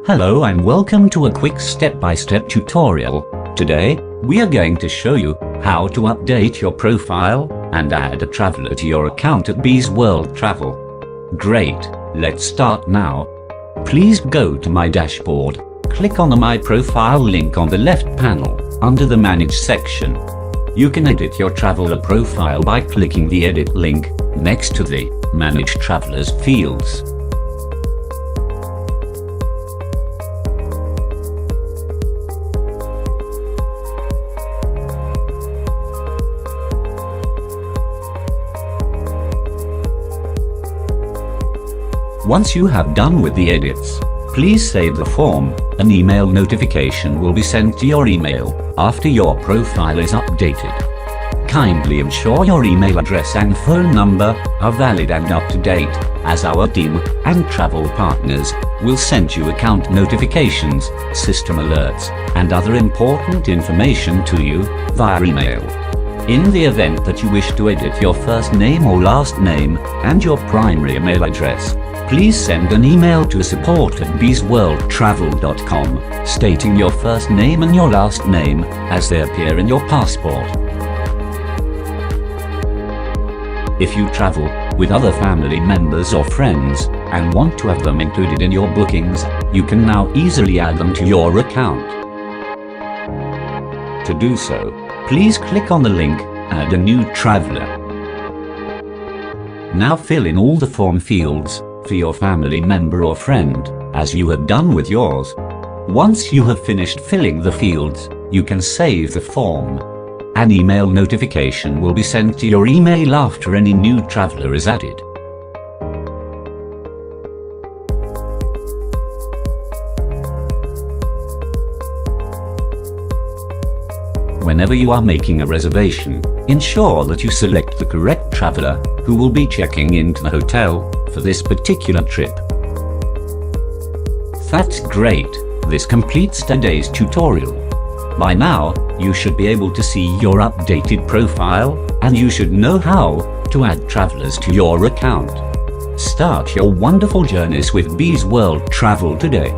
Hello and welcome to a quick step-by-step tutorial. Today, we are going to show you how to update your profile and add a traveler to your account at Bzzworld Travel. Great, let's start now. Please go to my dashboard, click on the My Profile link on the left panel, under the Manage section. You can edit your traveler profile by clicking the Edit link, next to the Manage Travelers fields. Once you have done with the edits, please save the form. An email notification will be sent to your email after your profile is updated. Kindly ensure your email address and phone number are valid and up to date, as our team and travel partners will send you account notifications, system alerts, and other important information to you via email. In the event that you wish to edit your first name or last name and your primary email address, please send an email to support@bzzworldtravel.com stating your first name and your last name as they appear in your passport. If you travel with other family members or friends and want to have them included in your bookings, you can now easily add them to your account. To do so, please click on the link, Add a new traveler. Now fill in all the form fields for your family member or friend, as you have done with yours. Once you have finished filling the fields, you can save the form. An email notification will be sent to your email after any new traveler is added. Whenever you are making a reservation, ensure that you select the correct traveler who will be checking into the hotel for this particular trip. That's great. This completes today's tutorial. By now, you should be able to see your updated profile, and you should know how to add travelers to your account. Start your wonderful journeys with Bzzworld Travel today.